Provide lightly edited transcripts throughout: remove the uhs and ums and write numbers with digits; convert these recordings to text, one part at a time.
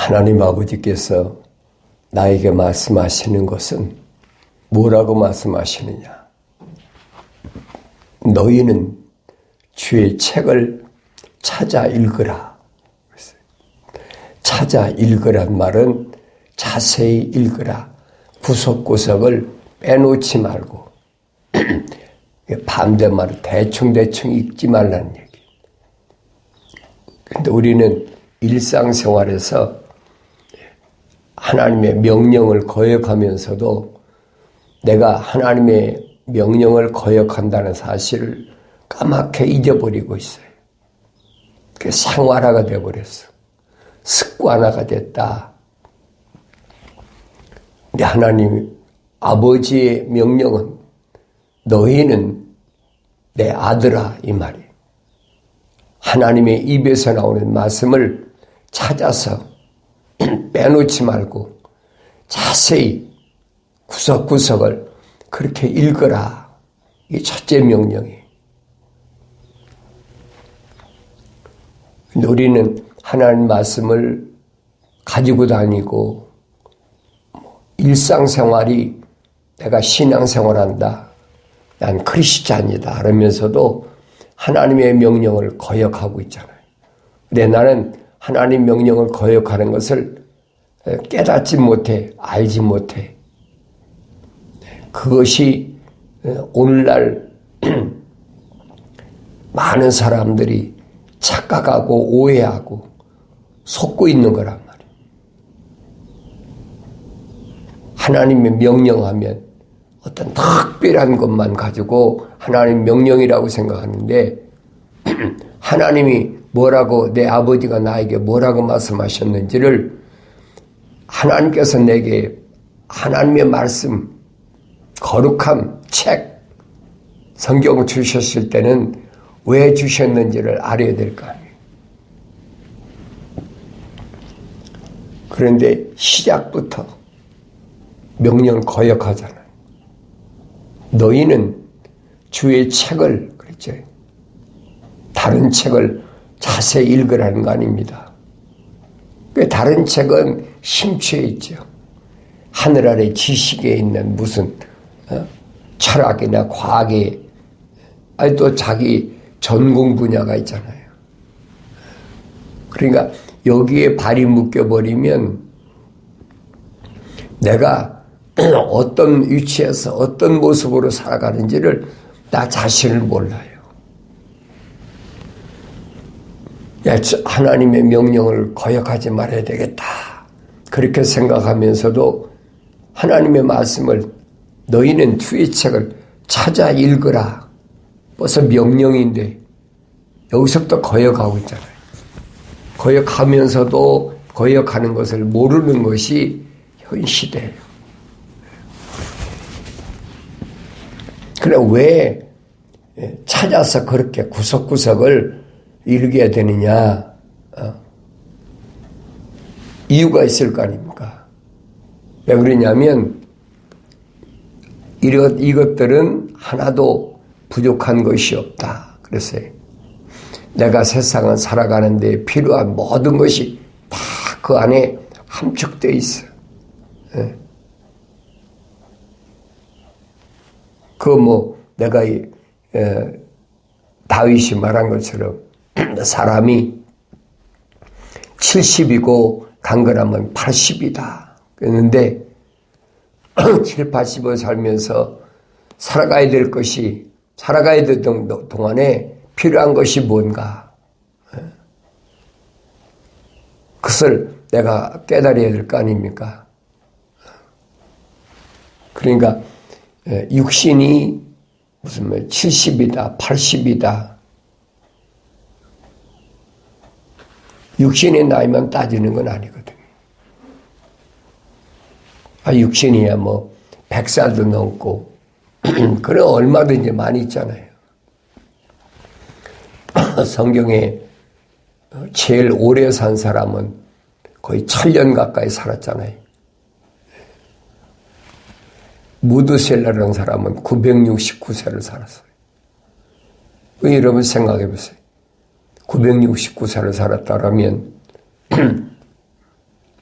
하나님 아버지께서 나에게 말씀하시는 것은 뭐라고 말씀하시느냐? 너희는 주의 책을 찾아 읽으라. 찾아 읽으란 말은 자세히 읽으라. 구석구석을 빼놓지 말고 반대말로 대충대충 읽지 말라는 얘기. 그런데 우리는 일상생활에서 하나님의 명령을 거역하면서도 내가 하나님의 명령을 거역한다는 사실을 까맣게 잊어버리고 있어요. 그게 생활화가 되어버렸어. 습관화가 됐다. 근데 하나님 아버지의 명령은 너희는 내 아들아 이 말이. 하나님의 입에서 나오는 말씀을 찾아서 빼놓지 말고 자세히 구석구석을 그렇게 읽어라. 이게 첫째 명령이에요. 근데 우리는 하나님 말씀을 가지고 다니고 일상생활이 내가 신앙생활한다. 난 크리스찬이다. 그러면서도 하나님의 명령을 거역하고 있잖아요. 근데 나는 하나님 명령을 거역하는 것을 깨닫지 못해, 알지 못해. 그것이 오늘날 많은 사람들이 착각하고 오해하고 속고 있는 거란 말이에요. 하나님의 명령하면 어떤 특별한 것만 가지고 하나님 명령이라고 생각하는데 하나님이 뭐라고 내 아버지가 나에게 뭐라고 말씀하셨는지를 하나님께서 내게 하나님의 말씀 거룩한 책 성경을 주셨을 때는 왜 주셨는지를 알아야 될 거 아니에요. 그런데 시작부터 명령을 거역하잖아요. 너희는 주의 책을 그랬죠. 다른 책을 자세히 읽으라는 거 아닙니다. 다른 책은 심취해 있죠. 하늘 아래 지식에 있는 무슨 철학이나 과학에 아니 또 자기 전공 분야가 있잖아요. 그러니까 여기에 발이 묶여버리면 내가 어떤 위치에서 어떤 모습으로 살아가는지를 나 자신을 몰라요. 하나님의 명령을 거역하지 말아야 되겠다. 그렇게 생각하면서도 하나님의 말씀을 너희는 주의 책을 찾아 읽으라. 벌써 명령인데 여기서부터 거역하고 있잖아요. 거역하면서도 거역하는 것을 모르는 것이 현 시대예요. 그래 왜 찾아서 그렇게 구석구석을 읽어야 되느냐? 이유가 있을 거 아닙니까? 왜 그러냐면 이것들은 하나도 부족한 것이 없다. 그랬어요. 내가 세상을 살아가는 데 필요한 모든 것이 다 그 안에 함축되어 있어. 내가 다윗이 말한 것처럼 사람이 70이고 강건하면 80이다. 그랬는데 7, 80을 살면서 살아가야 될 동안에 필요한 것이 뭔가. 그것을 내가 깨달아야 될 거 아닙니까? 그러니까 육신이 무슨 70이다, 80이다. 육신의 나이만 따지는 건 아니거든요. 육신이야 100살도 넘고 그런 얼마든지 많이 있잖아요. 성경에 제일 오래 산 사람은 거의 1000년 가까이 살았잖아요. 무드셀라라는 사람은 969세를 살았어요. 여러분 생각해 보세요. 969세를 살았다라면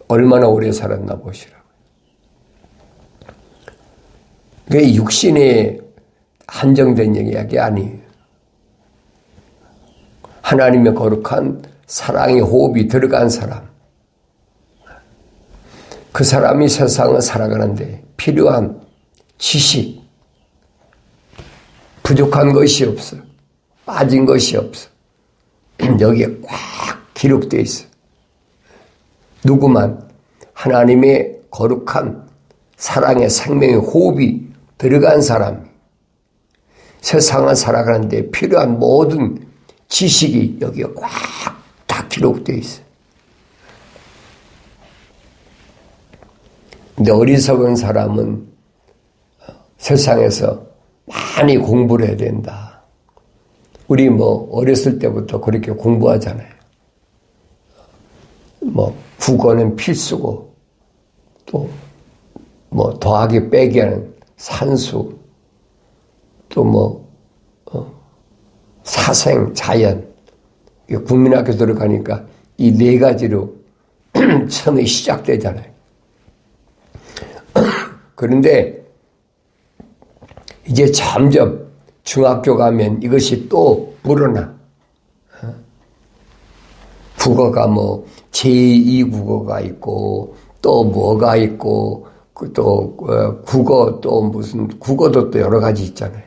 얼마나 오래 살았나 보시라고요. 그게 육신에 한정된 이야기 아니에요. 하나님의 거룩한 사랑의 호흡이 들어간 사람. 그 사람이 세상을 살아가는데 필요한 지식, 부족한 것이 없어. 빠진 것이 없어. 여기에 꽉 기록되어 있어. 누구만 하나님의 거룩한 사랑의 생명의 호흡이 들어간 사람이 세상을 살아가는데 필요한 모든 지식이 여기에 꽉 다 기록되어 있어. 근데 어리석은 사람은 세상에서 많이 공부를 해야 된다. 우리 어렸을 때부터 그렇게 공부하잖아요. 국어는 필수고, 또 더하기 빼기 하는 산수, 또 사생, 자연, 국민학교 들어가니까 이 네 가지로 처음에 시작되잖아요. 그런데 이제 점점 중학교 가면 이것이 또 불어나. 국어가 제2 국어가 있고, 또 뭐가 있고, 또 국어 또 무슨 국어도 또 여러 가지 있잖아요.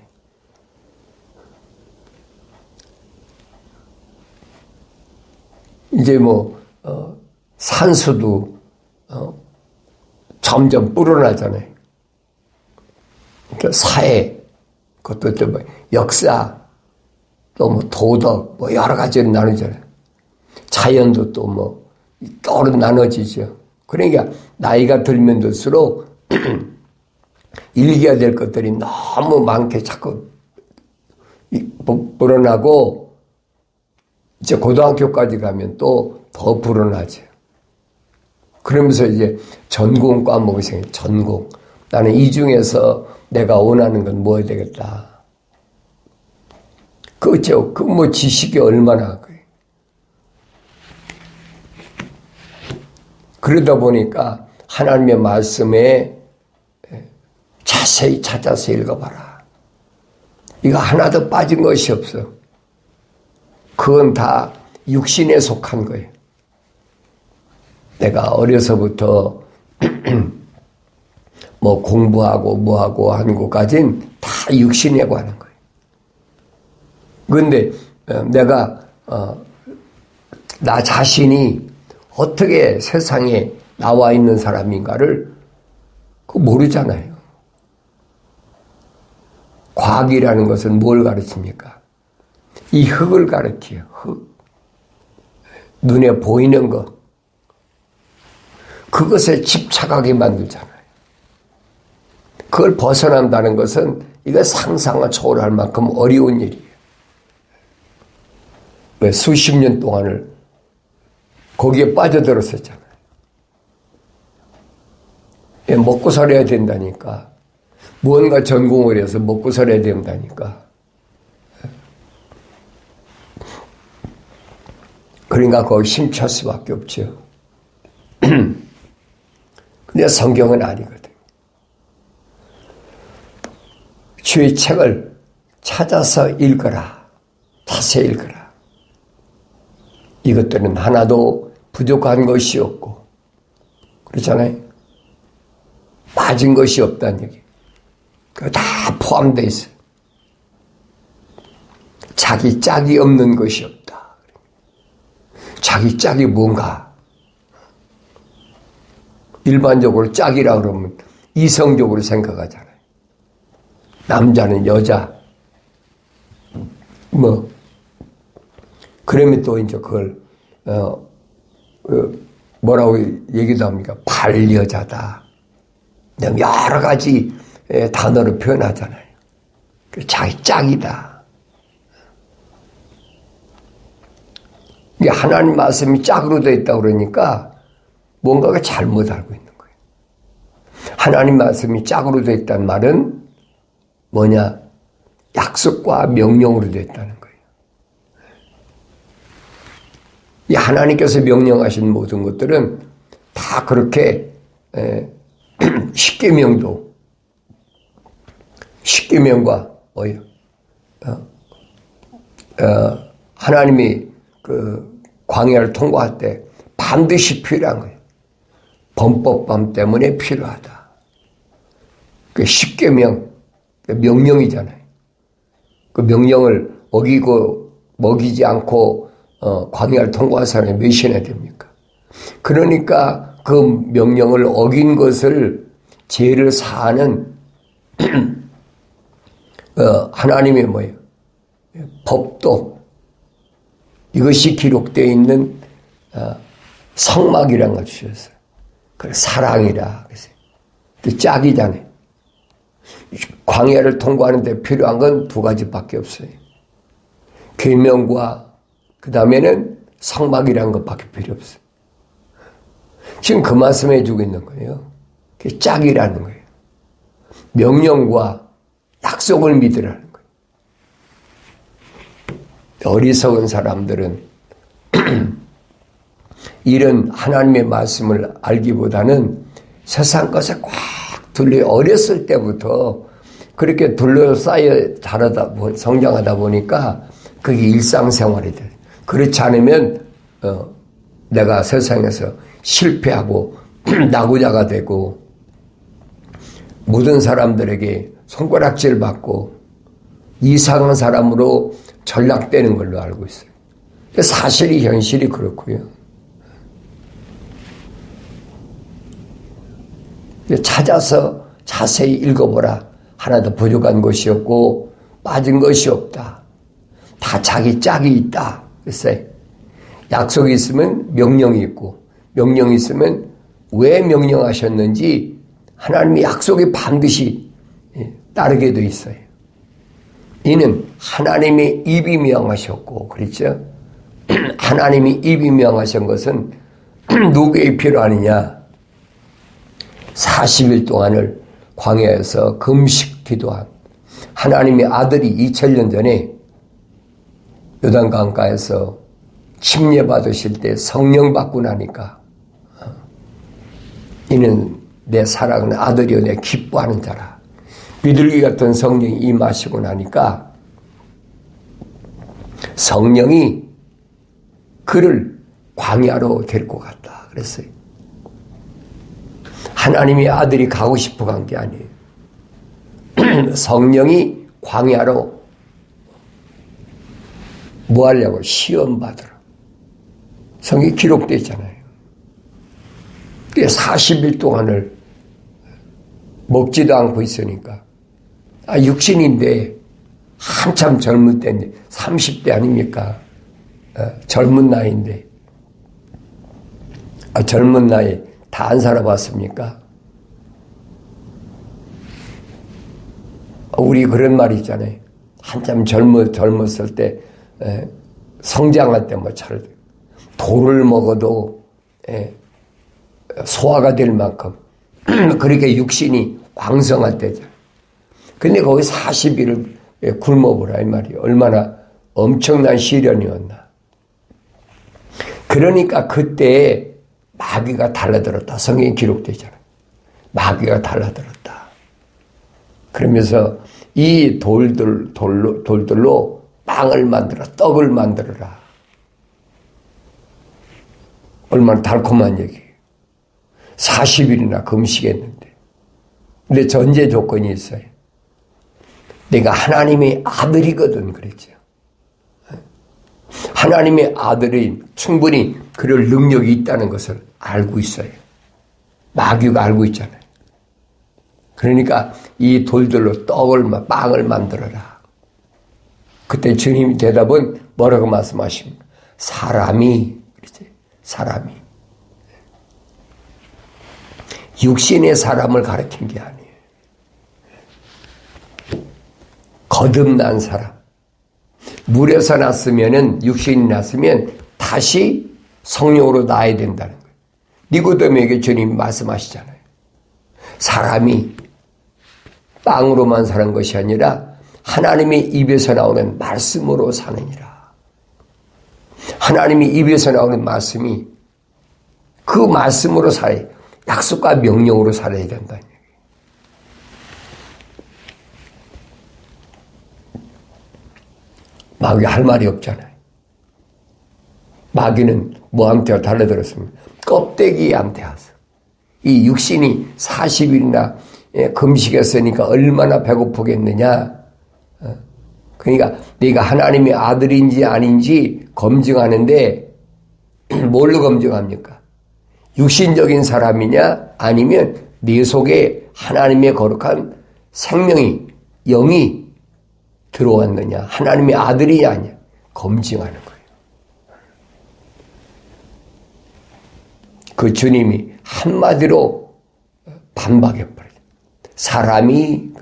이제 산수도 점점 불어나잖아요. 그러니까 사회, 그것도 또 역사, 또 도덕, 여러 가지로 나누잖아요. 자연도 또 나눠지죠. 그러니까 나이가 들면 들수록 읽어야 될 것들이 너무 많게 자꾸 불어나고, 이제 고등학교까지 가면 또 더 불어나죠. 그러면서 이제 전공 과목이 생겨요. 전공. 나는 이 중에서 내가 원하는 건 뭐 해야 되겠다. 그렇죠. 지식이 얼마나. 그러다 보니까 하나님의 말씀에 자세히 찾아서 읽어봐라. 이거 하나도 빠진 것이 없어. 그건 다 육신에 속한 거예요. 내가 어려서부터 공부하고 뭐하고 하는 것까지는 다 육신에 관한 거예요. 그런데 내가 나 자신이 어떻게 세상에 나와 있는 사람인가를 모르잖아요. 과학이라는 것은 뭘 가르칩니까? 이 흙을 가르쳐요. 흙. 눈에 보이는 것. 그것에 집착하게 만들잖아요. 그걸 벗어난다는 것은 이거 상상을 초월할 만큼 어려운 일이에요. 왜 수십 년 동안을 거기에 빠져들었었잖아요. 먹고 살아야 된다니까. 무언가 전공을 해서 먹고 살아야 된다니까. 그러니까 거기 심취할 수밖에 없죠. 근데 성경은 아니거든. 주의 책을 찾아서 읽어라. 자세히 읽어라. 이것들은 하나도 부족한 것이 없고, 그렇잖아요. 빠진 것이 없다는 얘기. 그거 다 포함되어 있어요. 자기 짝이 없는 것이 없다. 자기 짝이 뭔가? 일반적으로 짝이라 그러면 이성적으로 생각하잖아요. 남자는 여자. 그러면 또 이제 그걸, 뭐라고 얘기도 합니까? 반려자다. 여러 가지 단어로 표현하잖아요. 자기 짝이다. 이게 하나님 말씀이 짝으로 되어 있다고 그러니까 뭔가가 잘못 알고 있는 거예요. 하나님 말씀이 짝으로 되어 있다는 말은 뭐냐? 약속과 명령으로 되어 있다는 거예요. 이 하나님께서 명령하신 모든 것들은 다 다 그렇게 십계명과 뭐예요? 하나님이 그 광야를 통과할 때 반드시 필요한 거예요. 범법범 때문에 필요하다. 그 십계명, 명령이잖아요. 그 명령을 어기고 먹이지 않고 광야를 통과한 사람이 몇이나 됩니까? 그러니까 그 명령을 어긴 것을 죄를 사하는 하나님의 뭐예요? 법도 이것이 기록되어 있는 성막이라는 걸 주셨어요. 그래서 사랑이라 그랬어요. 짝이잖아요. 광야를 통과하는데 필요한 건 두 가지밖에 없어요. 계명과 그 다음에는 성막이라는 것밖에 필요 없어요. 지금 그 말씀해 주고 있는 거예요. 그게 짝이라는 거예요. 명령과 약속을 믿으라는 거예요. 어리석은 사람들은 이런 하나님의 말씀을 알기보다는 세상 것에 꽉 둘려 어렸을 때부터 그렇게 둘러싸여 자라다 성장하다 보니까 그게 일상생활이 돼. 그렇지 않으면 내가 세상에서 실패하고 낙오자가 되고 모든 사람들에게 손가락질 받고 이상한 사람으로 전락되는 걸로 알고 있어요. 사실이 현실이 그렇고요. 찾아서 자세히 읽어보라. 하나도 부족한 것이 없고 빠진 것이 없다. 다 자기 짝이 있다. 그랬어요. 약속이 있으면 명령이 있고 명령이 있으면 왜 명령하셨는지 하나님의 약속이 반드시 따르게 돼 있어요. 이는 하나님의 입이 명하셨고 그렇죠? 하나님이 입이 명하신 것은 누구에게 필요하느냐? 40일 동안을 광야에서 금식 기도한 하나님의 아들이 2000년 전에 요단강가에서 침례 받으실 때 성령 받고 나니까 이는 내 사랑하는 아들이여 내 기뻐하는 자라. 비둘기 같은 성령이 임하시고 나니까 성령이 그를 광야로 데리고 갔다 그랬어요. 하나님의 아들이 가고 싶어 간 게 아니에요. 성령이 광야로 뭐 하려고? 시험 받으러. 성경이 기록되어 있잖아요. 40일 동안을 먹지도 않고 있으니까 육신인데 한참 젊을 때인데 30대 아닙니까? 젊은 나이인데 젊은 나이 다 안 살아봤습니까? 우리 그런 말이 있잖아요. 한참 젊었을 때 성장할 때 뭐 잘 돌을 먹어도 소화가 될 만큼 그렇게 육신이 왕성할 때잖아요. 근데 거기 40일을 굶어보라 이 말이에요. 얼마나 엄청난 시련이었나. 그러니까 그때 마귀가 달라들었다. 성경에 기록되잖아요. 마귀가 달라들었다. 그러면서 이 돌들로 빵을 만들어 떡을 만들어라. 얼마나 달콤한 얘기예요. 40일이나 금식했는데. 근데 전제 조건이 있어요. 내가 하나님의 아들이거든 그랬죠. 하나님의 아들이 충분히 그럴 능력이 있다는 것을 알고 있어요. 마귀가 알고 있잖아요. 그러니까 이 돌들로 빵을 만들어라. 그때 주님이 대답은 뭐라고 말씀하십니까? 사람이 육신의 사람을 가리킨 게 아니에요. 거듭난 사람. 물에서 났으면은 육신이 났으면 다시 성령으로 나야 된다는 거예요. 니고데모에게 주님이 말씀하시잖아요. 사람이 빵으로만 사는 것이 아니라 하나님의 입에서 나오는 말씀으로 사느니라. 하나님의 입에서 나오는 말씀이 그 말씀으로 살아야, 약속과 명령으로 살아야 된다는 얘기예요. 마귀 할 말이 없잖아요. 마귀는 뭐한테 달려들었습니까? 껍데기한테 와서. 이 육신이 40일이나 금식했으니까 얼마나 배고프겠느냐. 그러니까 네가 하나님의 아들인지 아닌지 검증하는데 뭘로 검증합니까? 육신적인 사람이냐 아니면 네 속에 하나님의 거룩한 생명이, 영이 들어왔느냐, 하나님의 아들이냐 아니냐 검증하는 거예요. 그 주님이 한마디로 반박해버려요. 사람이,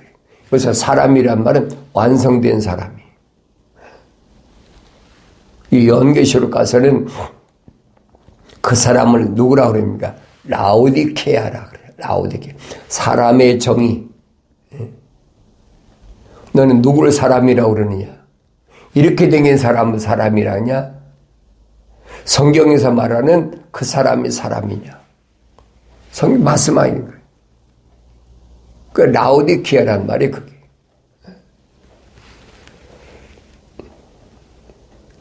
그래서 사람이란 말은 완성된 사람이. 이 연계시로 가서는 그 사람을 누구라고 그럽니까? 라오디케아라 그래요. 라오디케아. 사람의 정의. 너는 누구를 사람이라고 그러느냐? 이렇게 된 사람은 사람이라냐? 성경에서 말하는 그 사람이 사람이냐? 성경 말씀하는 거예요. 그 라오디케아란 말이 그게.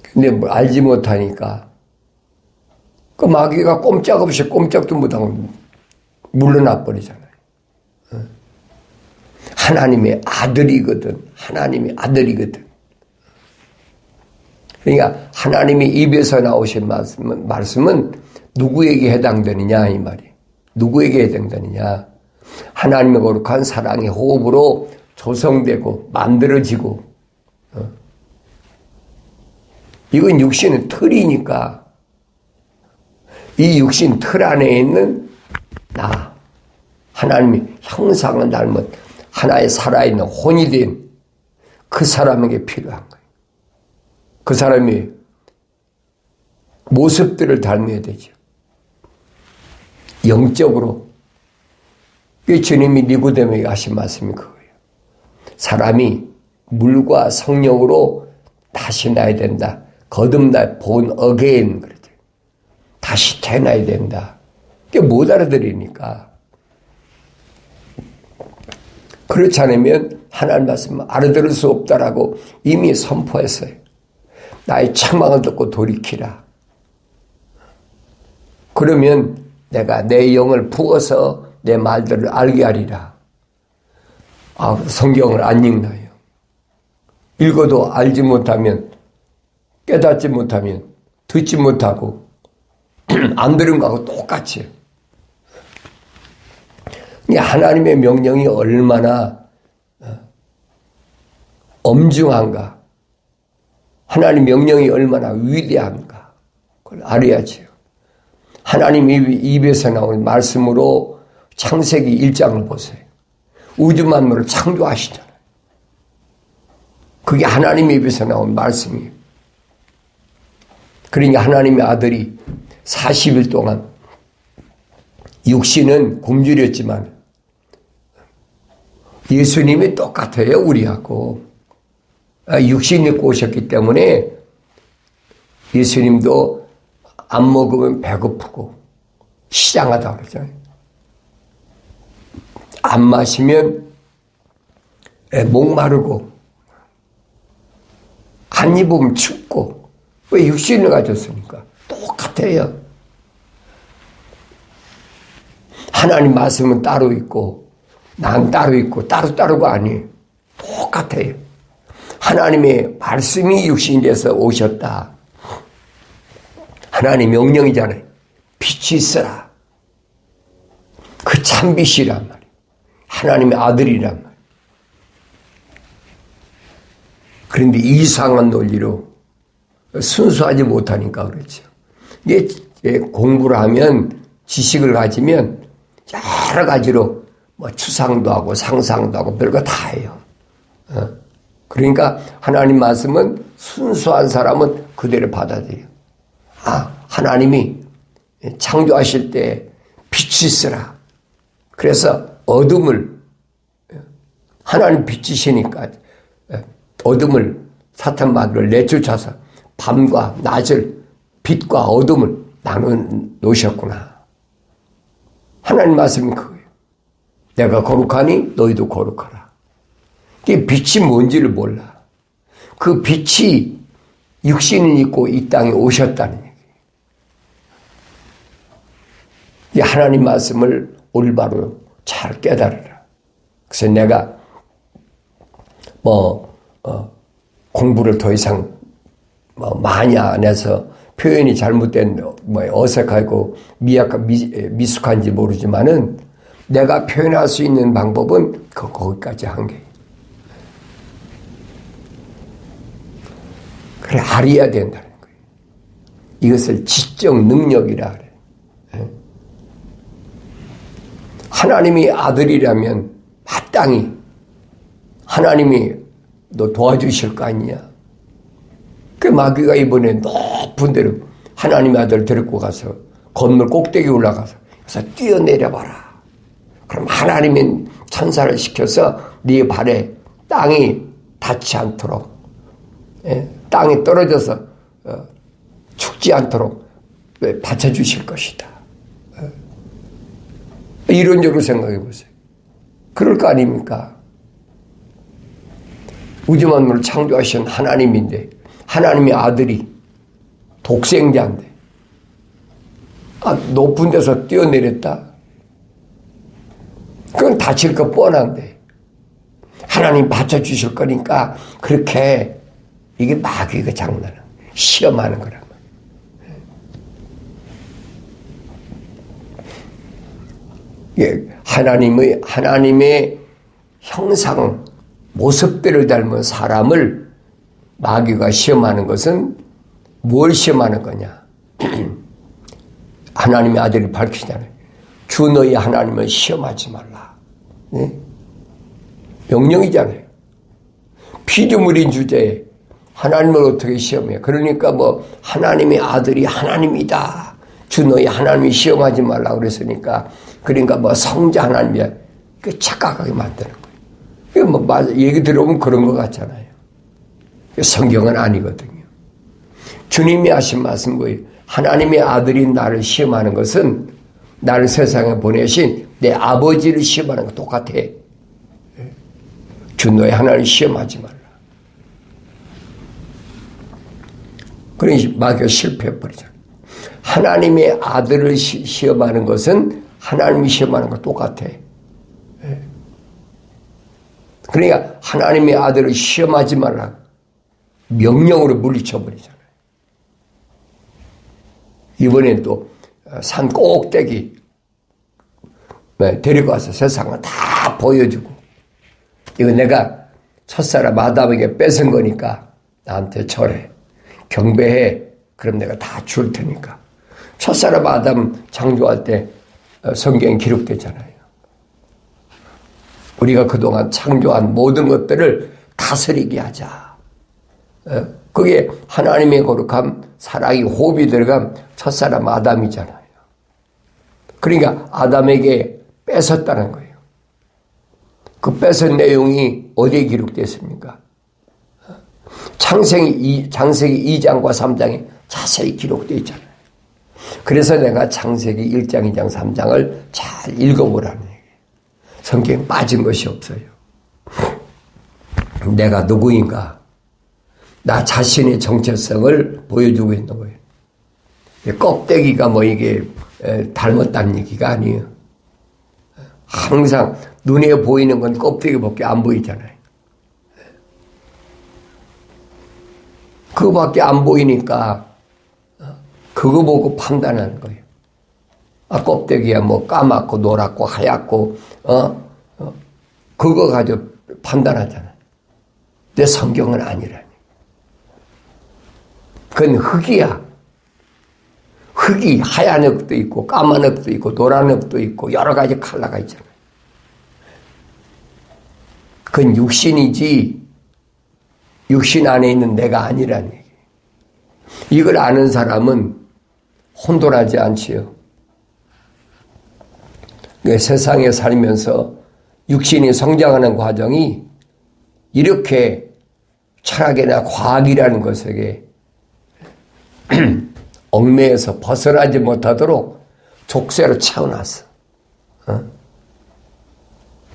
근데 뭐 알지 못하니까 그 마귀가 꼼짝없이 꼼짝도 못하고 물러나 버리잖아요. 하나님의 아들이거든. 하나님의 아들이거든. 그러니까 하나님의 입에서 나오신 말씀은 누구에게 해당되느냐 이 말이에요. 누구에게 해당되느냐. 하나님의 거룩한 사랑의 호흡으로 조성되고 만들어지고 이건 육신은 틀이니까 이 육신 틀 안에 있는 나, 하나님의 형상을 닮은 하나의 살아있는 혼이 된 그 사람에게 필요한 거예요. 그 사람이 모습들을 닮아야 되죠. 영적으로. 주님이 니고데모에게 하신 말씀이 그거예요. 사람이 물과 성령으로 다시 나야 된다. 거듭나 본 어게인 그러죠. 다시 태어나야 된다. 그게 못 알아들으니까. 그렇지 않으면 하나님 말씀 알아들을 수 없다라고 이미 선포했어요. 나의 책망을 듣고 돌이키라. 그러면 내가 내 영을 부어서 내 말들을 알게 하리라. 아, 성경을 안 읽나요? 읽어도 알지 못하면, 깨닫지 못하면, 듣지 못하고 안 들은 거하고 똑같이. 하나님의 명령이 얼마나 엄중한가, 하나님 명령이 얼마나 위대한가 그걸 알아야지요. 하나님 입에서 나오는 말씀으로 창세기 1장을 보세요. 우주 만물을 창조하시잖아요. 그게 하나님 입에서 나온 말씀이에요. 그러니까 하나님의 아들이 40일 동안 육신은 굶주렸지만 예수님이 똑같아요, 우리하고. 육신 입고 오셨기 때문에 예수님도 안 먹으면 배고프고 시장하다 그러잖아요. 안 마시면 목마르고 안 입으면 춥고. 왜 육신을 가졌습니까? 똑같아요. 하나님 말씀은 따로 있고 난 따로 있고 따로따로가 아니에요. 똑같아요. 하나님의 말씀이 육신이 돼서 오셨다. 하나님 명령이잖아요. 빛이 있어라. 그 참빛이란 말이에요. 하나님의 아들이란 말이에요. 그런데 이상한 논리로 순수하지 못하니까 그렇죠. 이게 공부를 하면 지식을 가지면 여러 가지로 뭐 추상도 하고 상상도 하고 별거 다 해요. 그러니까 하나님 말씀은 순수한 사람은 그대로 받아들여요. 아, 하나님이 창조하실 때 빛이 있으라. 그래서 어둠을, 하나님 빛이시니까 어둠을, 사탄 마귀를 내쫓아서 밤과 낮을, 빛과 어둠을 나눠 놓으셨구나. 하나님 말씀이 그거예요. 내가 거룩하니 너희도 거룩하라. 이 빛이 뭔지를 몰라. 그 빛이 육신을 입고 이 땅에 오셨다는 얘기예요. 이 하나님 말씀을 올바로 잘 깨달으라. 그래서 내가 공부를 더 이상 많이 안 해서 표현이 잘못된 어색하고 미숙한지 모르지만은 내가 표현할 수 있는 방법은 거기까지 한 게. 그래, 알아야 된다는 거예요. 이것을 지적 능력이라 그래. 하나님이 아들이라면 마땅히 하나님이 너 도와주실 거 아니냐. 그 마귀가 이번에 높은 데로 하나님의 아들 데리고 가서 건물 꼭대기 올라가서 그래서 뛰어내려봐라. 그럼 하나님의 천사를 시켜서 네 발에 땅이 닿지 않도록, 땅에 떨어져서 죽지 않도록 받쳐주실 것이다. 이론적으로 생각해 보세요. 그럴 거 아닙니까? 우주 만물을 창조하신 하나님인데, 하나님의 아들이 독생자인데, 높은 데서 뛰어내렸다? 그건 다칠 거 뻔한데, 하나님 받쳐주실 거니까, 그렇게, 이게 마귀가 장난은, 시험하는 거란 말이에요. 하나님의 형상, 모습대로 닮은 사람을 마귀가 시험하는 것은 뭘 시험하는 거냐? 하나님의 아들이 밝히잖아요. 주 너희 하나님을 시험하지 말라. 네? 명령이잖아요. 피조물인 주제에 하나님을 어떻게 시험해? 그러니까 하나님의 아들이 하나님이다. 주 너희 하나님이 시험하지 말라 그랬으니까, 그러니까 성자 하나님이야. 그 착각하게 만드는 거예요. 얘기 들어보면 그런 것 같잖아요. 성경은 아니거든요. 주님이 하신 말씀 거예요. 하나님의 아들이 나를 시험하는 것은 나를 세상에 보내신 내 아버지를 시험하는 거 똑같아. 주 너의 하나님 시험하지 말라. 그러니 마귀가 실패해버리잖아. 하나님의 아들을 시험하는 것은 하나님이 시험하는 거 똑같아. 그러니까 하나님의 아들을 시험하지 말라. 명령으로 물리쳐버리잖아요. 이번엔 또 산 꼭대기 데리고 와서 세상을 다 보여주고, 이거 내가 첫사람 아담에게 뺏은 거니까 나한테 절해, 경배해. 그럼 내가 다 줄 테니까. 첫사람 아담 창조할 때 성경에 기록되잖아요. 우리가 그동안 창조한 모든 것들을 다스리게 하자. 그게 하나님의 거룩함, 사랑이, 호흡이 들어간 첫사람 아담이잖아요. 그러니까 아담에게 뺏었다는 거예요. 그 뺏은 내용이 어디에 기록됐습니까? 창세기 2장과 3장에 자세히 기록되어 있잖아요. 그래서 내가 창세기 1장, 2장, 3장을 잘 읽어보라는 얘기예요. 성경에 빠진 것이 없어요. 내가 누구인가? 나 자신의 정체성을 보여주고 있는 거예요. 껍데기가 이게 닮았다는 얘기가 아니에요. 항상 눈에 보이는 건 껍데기밖에 안 보이잖아요. 그거밖에 안 보이니까 그거 보고 판단하는 거예요. 껍데기야 까맣고 노랗고 하얗고 그거 가지고 판단하잖아요. 근데 성경은 아니라니. 그건 흙이야. 흙이 하얀 흙도 있고 까만 흙도 있고 노란 흙도 있고 여러 가지 컬러가 있잖아요. 그건 육신이지 육신 안에 있는 내가 아니라는 얘기예요. 이걸 아는 사람은 혼돈하지 않지요. 세상에 살면서 육신이 성장하는 과정이 이렇게 철학이나 과학이라는 것에게 얽매여서 벗어나지 못하도록 족쇄로 채워놨어.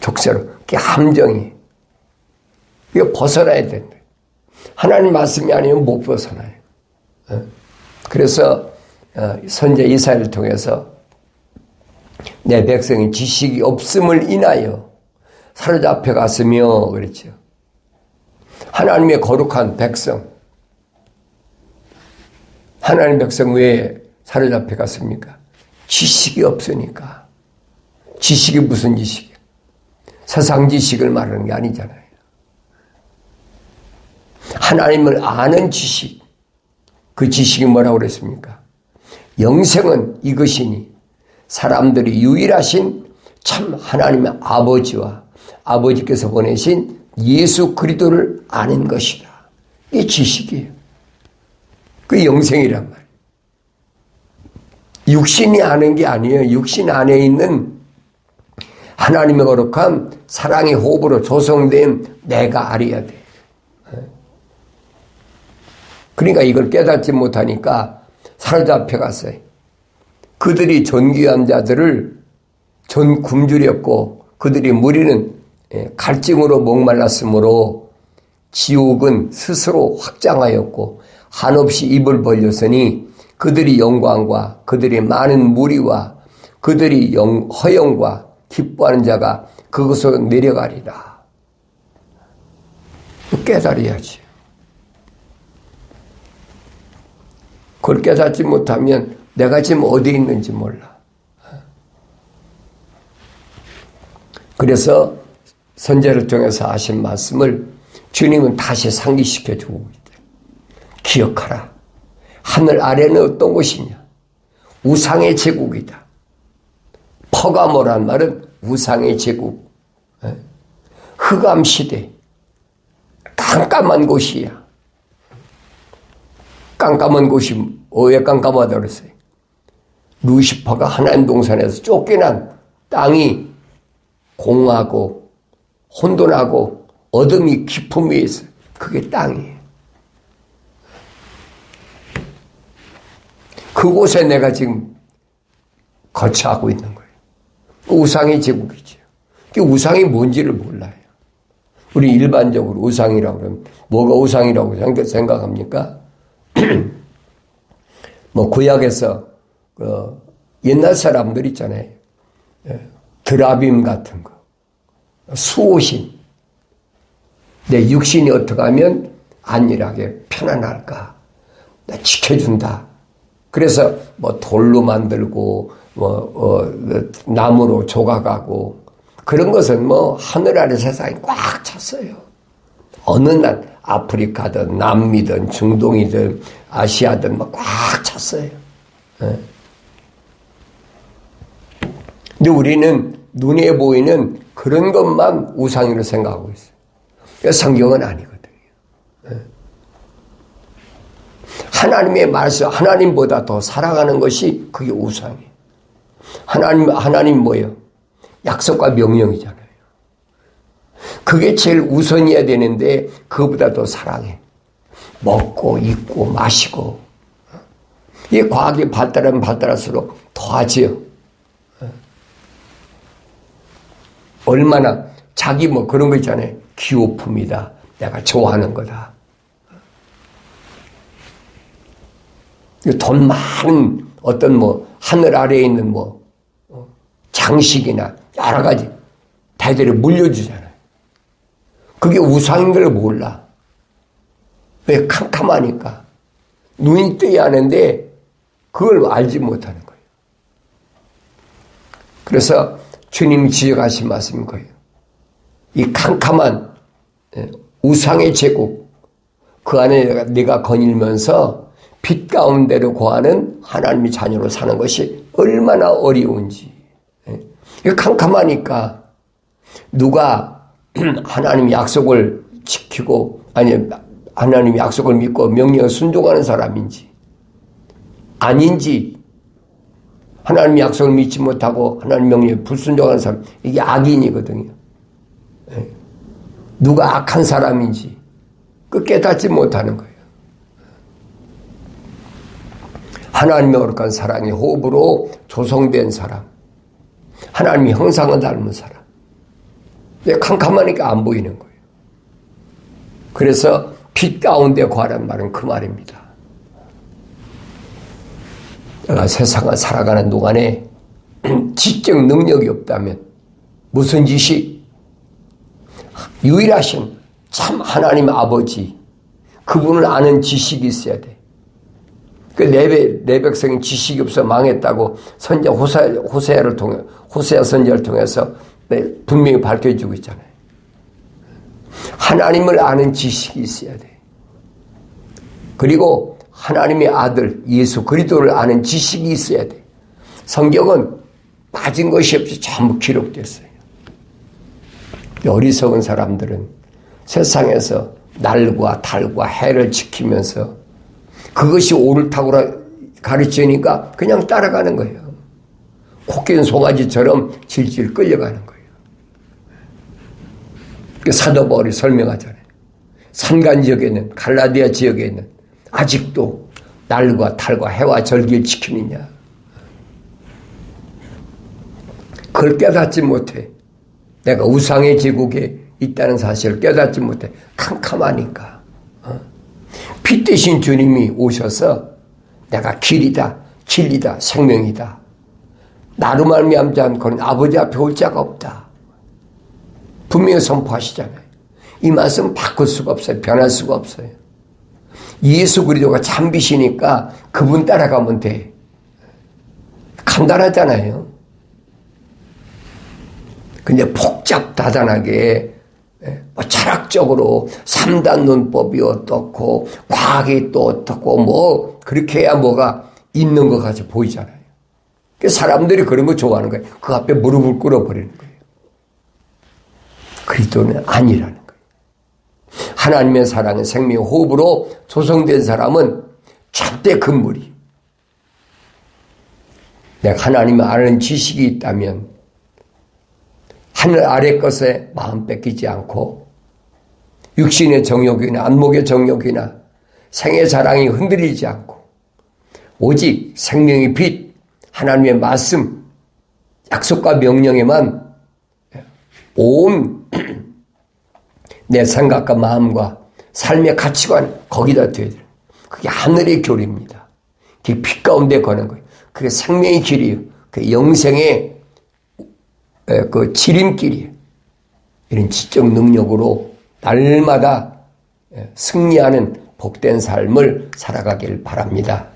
족쇄로. 그게 함정이. 이거 벗어나야 된다. 하나님 말씀이 아니면 못 벗어나요. 그래서 선지자 이사야를 통해서 내 백성이 지식이 없음을 인하여 사로잡혀 갔으며 그랬죠. 하나님의 거룩한 백성, 하나님 백성 왜 사로잡혀 갔습니까? 지식이 없으니까. 지식이 무슨 지식이야? 세상 지식을 말하는 게 아니잖아요. 하나님을 아는 지식, 그 지식이 뭐라고 그랬습니까? 영생은 이것이니 사람들이 유일하신 참 하나님의 아버지와 아버지께서 보내신 예수 그리스도를 아는 것이다. 이게 지식이에요. 그게 영생이란 말이에요. 육신이 아는 게 아니에요. 육신 안에 있는 하나님의 거룩한 사랑의 호흡으로 조성된 내가 알아야 돼. 그러니까 이걸 깨닫지 못하니까 사로잡혀 갔어요. 그들이 존귀한 자들을 전 굶주렸고 그들이 무리는 갈증으로 목말랐으므로 지옥은 스스로 확장하였고 한없이 입을 벌렸으니 그들이 영광과 그들이 많은 무리와 그들이 허영과 기뻐하는 자가 그것으로 내려가리라. 깨달아야지. 그걸 깨닫지 못하면 내가 지금 어디 있는지 몰라. 그래서 선제를 통해서 하신 말씀을 주님은 다시 상기시켜 주고 있다. 기억하라. 하늘 아래는 어떤 곳이냐? 우상의 제국이다. 퍼가모란 말은 우상의 제국. 흑암시대. 깜깜한 곳이야. 깜깜한 곳이 왜 깜깜하다 그랬어요? 루시퍼가 하나님 동산에서 쫓겨난 땅이 공하고 혼돈하고 어둠이 깊음 위에 있어요. 그게 땅이에요. 그곳에 내가 지금 거처하고 있는 거예요. 우상의 제국이죠. 그 우상이 뭔지를 몰라요. 우리 일반적으로 우상이라고 그러면 뭐가 우상이라고 생각합니까? 뭐 구약에서 옛날 사람들 있잖아요. 드라빔 같은 거, 수호신. 내 육신이 어떻게 하면 안일하게 편안할까? 나 지켜준다. 그래서 뭐 돌로 만들고 나무로 조각하고 그런 것은 뭐 하늘 아래 세상이 꽉 찼어요. 어느 날 아프리카든 남미든 중동이든 아시아든 막 꽉 찼어요. 근데 우리는 눈에 보이는 그런 것만 우상으로 생각하고 있어요. 그래서 성경은 아니거든요. 하나님의 말씀, 하나님보다 더 사랑하는 것이 그게 우상이에요. 하나님 뭐예요? 약속과 명령이잖아요. 그게 제일 우선이어야 되는데 그거보다 더 사랑해. 먹고 입고 마시고. 이 과학이 발달하면 발달할수록 더하지요. 얼마나 자기 뭐 그런 거 있잖아요. 기호품이다. 내가 좋아하는 거다. 돈 많은 어떤 뭐 하늘 아래에 있는 뭐 장식이나 여러 가지 대대로 물려주잖아요. 그게 우상인 걸 몰라. 왜? 캄캄하니까. 눈이 떠야 하는데 그걸 알지 못하는 거예요. 그래서 주님이 지적하신 말씀인 거예요. 이 캄캄한 우상의 제국, 그 안에 내가 거닐면서 빛 가운데로 거하는 하나님의 자녀로 사는 것이 얼마나 어려운지. 이거 캄캄하니까 누가 하나님 약속을 지키고 아니 하나님 약속을 믿고 명령을 순종하는 사람인지 아닌지 하나님 약속을 믿지 못하고 하나님 명령에 불순종하는 사람 이게 악인이거든요. 누가 악한 사람인지 그 깨닫지 못하는 거예요. 하나님의 거룩한 사랑의 호흡으로 조성된 사람 하나님의 형상을 닮은 사람. 캄캄하니까 안 보이는 거예요. 그래서 빛 가운데 거하란 말은 그 말입니다. 내가 세상을 살아가는 동안에 지적 능력이 없다면 무슨 짓이 유일하신 참 하나님 아버지 그분을 아는 지식이 있어야 돼. 내 백성이 지식이 없어 망했다고 선자 호세아 선자를 통해서 분명히 밝혀주고 있잖아요. 하나님을 아는 지식이 있어야 돼. 그리고 하나님의 아들 예수 그리스도를 아는 지식이 있어야 돼. 성경은 빠진 것이 없이 전부 기록됐어요. 어리석은 사람들은 세상에서 날과 달과 해를 지키면서 그것이 옳다고 가르치니까 그냥 따라가는 거예요. 코끼리 송아지처럼 질질 끌려가는 거예요. 사도 바울이 설명하잖아요. 산간 지역에 있는 갈라디아 지역에 있는 아직도 날과 달과 해와 절기를 지키느냐. 그걸 깨닫지 못해. 내가 우상의 제국에 있다는 사실을 깨닫지 못해. 캄캄하니까. 빛 대신 주님이 오셔서 내가 길이다, 진리다, 생명이다. 나로 말미암지 않고는 아버지 앞에 올 자가 없다. 분명히 선포하시잖아요. 이 말씀 바꿀 수가 없어요. 변할 수가 없어요. 예수 그리스도가 참빛이니까 그분 따라가면 돼. 간단하잖아요. 근데 복잡다단하게 철학적으로 3단 논법이 어떻고 과학이 또 어떻고 그렇게 해야 뭐가 있는 것 같이 보이잖아요. 사람들이 그런 거 좋아하는 거예요. 그 앞에 무릎을 꿇어버리는 거예요. 그리스도는 아니라는 거예요. 하나님의 사랑은 생명의 호흡으로 조성된 사람은 절대 금물이. 내가 하나님을 아는 지식이 있다면 하늘 아래 것에 마음 뺏기지 않고 육신의 정욕이나 안목의 정욕이나 생의 자랑이 흔들리지 않고 오직 생명의 빛 하나님의 말씀 약속과 명령에만 온 내 생각과 마음과 삶의 가치관 거기다 둬야 돼요. 그게 하늘의 교리입니다. 그게 빛 가운데 거는 거예요. 그게 생명의 길이에요. 그게 영생의 그 지름길이에요. 이런 지적 능력으로 날마다 승리하는 복된 삶을 살아가길 바랍니다.